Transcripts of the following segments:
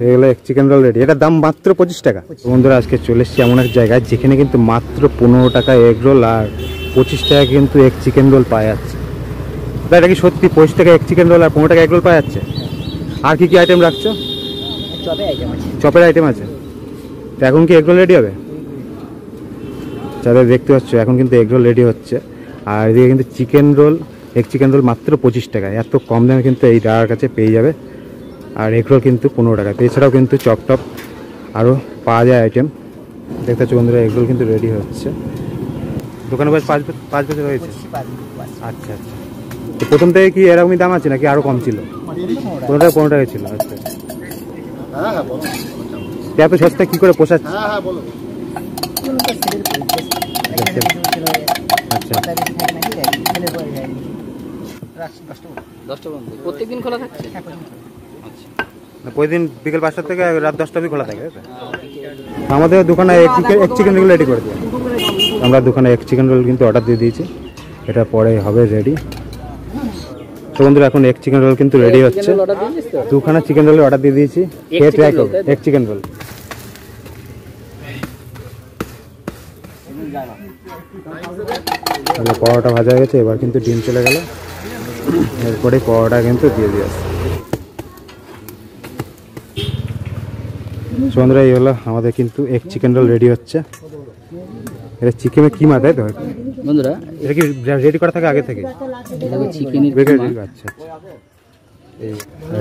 এগুলো এক chicken roll ready, এটার দাম মাত্র 25 টাকা। বন্ধুরা আজকে চলে এসেছি এমন এক জায়গায় যেখানে কিন্তু মাত্র 15 টাকা এগ রোল আর 25 টাকা কিন্তু এক চিকেন রোল পাওয়া যাচ্ছে। এটা কি সত্যি 25 টাকা এক চিকেন রোল আর 15 টাকা এগ রোল পাওয়া যাচ্ছে? আর কি কি আইটেম রাখছো? চপের আইটেম আছে। তো এখন কি এগ রোল রেডি হবে? যাদের দেখতে পাচ্ছ এখন কিন্তু এগ রোল রেডি হচ্ছে। আর এদিকে কিন্তু চিকেন রোল, এক চিকেন রোল মাত্র 25 টাকায়। এত কম দামে কিন্তু এই দাদার কাছে পেয়ে যাবে। আর এগ রোল কিন্তু 15 টাকা। তো এছাড়াও কিন্তু চপ টপ আরও পাওয়া যায় আইটেম। দেখতে পাচ্ছ বন্ধুরা এগ রোল কিন্তু রেডি হচ্ছে। দোকানে বয়স 5 বছর হয়েছে। আচ্ছা আচ্ছা। তো প্রথম থেকে কি এরকমই দাম আছে নাকি আরও কম ছিল? 15 টাকা ছিল। আচ্ছা এত সস্তা কি করে পোষাচ্ছে? আচ্ছা প্রত্যেকদিন খোলা থাকছে? প্রতিদিন বিকেল 5টা থেকে রাত 10টা অবধি খোলা থাকে। আমাদের দোকানে এক চিকেন রোল রেডি করে দিই। আমরা দোকানে এক চিকেন রোল কিন্তু অর্ডার দিয়ে দিয়েছি, এটা পরে হবে রেডি। তো বন্ধুরা এখন এক চিকেন রোল কিন্তু রেডি হচ্ছে। দুখানা চিকেন রোলের অর্ডার দিয়ে দিয়েছি, খেয়ে ট্রাই করো এক চিকেন রোল। পরোটা ভাজা হয়ে গেছে, এবার কিন্তু ডিম চলে গেল, এরপরে পরোটা কিন্তু দিয়ে দিয়েছে। বন্ধুরা এই হলো আমাদের কিন্তু এক চিকেন রোল রেডি হচ্ছে। এটা চিকেনের কিমা তাই তো বন্ধুরা? এটা কি রেডি করা থাকে আগে থেকে? চিকেনের কিমা। আচ্ছা এই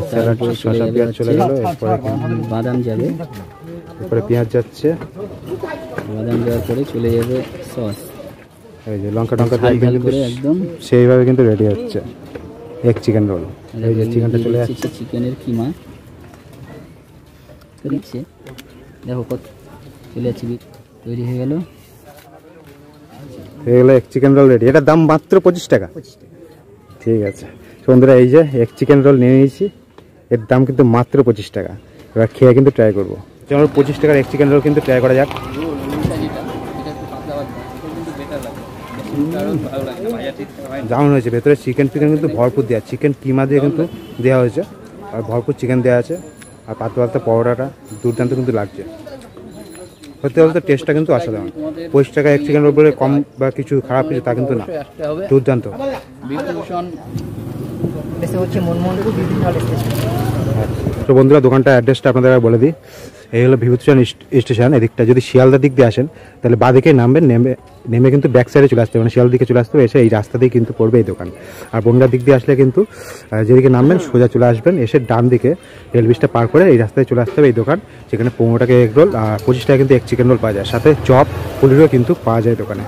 স্যালাড শসা পেঁয়াজ চলে গেল, এরপরে বাদাম যাবে, এরপরে পেঁয়াজ যাচ্ছে, বাদাম যাওয়ার পরে চলে যাবে সস, এই যে লঙ্কা টঙ্কা দিয়ে একদম সেইভাবে কিন্তু রেডি হচ্ছে এক চিকেন রোল। এই যে চিকেনটা চলে যাচ্ছে, চিকেনের কিমা দিচ্ছে। দেখো কত চলে যাচ্ছে, তৈরি হয়ে গেল। এগুলো এক চিকেন রোল রেডি, এটার দাম মাত্র 25 টাকা। ঠিক আছে বন্ধুরা, এই যে এক চিকেন রোল নিয়ে নিয়েছি, এর দাম কিন্তু মাত্র 25 টাকা। এবার খেয়ে কিন্তু ট্রাই করবো। চলো 25 টাকার এক চিকেন রোল কিন্তু ট্রাই করা যাক। যেমন হয়েছে ভেতরে চিকেন কিন্তু ভরপুর দেওয়া, চিকেন কিমা দিয়ে কিন্তু দেওয়া হয়েছে, আর ভরপুর চিকেন দেওয়া আছে, আর পাতলা পাতলা পরোটাটা দুর্দান্ত কিন্তু লাগছে। সত্যি বলতে টেস্টটা কিন্তু অসাধারণ। 25 টাকা এক চিকেন রোল বলে কম বা কিছু খারাপ কিছু তা কিন্তু না, দুর্দান্ত। তো বন্ধুরা দোকানটা অ্যাড্রেসটা আপনাদের বলে দিই। এই হলো বিভূতিভূষণ স্টেশন। এদিকটা যদি শিয়ালদার দিক দিয়ে আসেন তাহলে বাঁদিকে নামবেন, নেমে কিন্তু ব্যাক সাইডে চলে আসতে হবে, মানে শিয়ালদার দিকে চলে আসতে হবে। এসে এই রাস্তা দিয়ে কিন্তু পড়বে এই দোকান। আর বনগাঁর দিক দিয়ে আসলে কিন্তু যেদিকে নামবেন সোজা চলে আসবেন, এসে ডান দিকে রেল ব্রিজটা পার করে এই রাস্তায় চলে আসতে হবে এই দোকান, যেখানে 15 টাকা এগ রোল আর 25 টাকা কিন্তু এক চিকেন রোল পাওয়া যায়, সাথে চপ পুলিরও কিন্তু পাওয়া যায় দোকানে।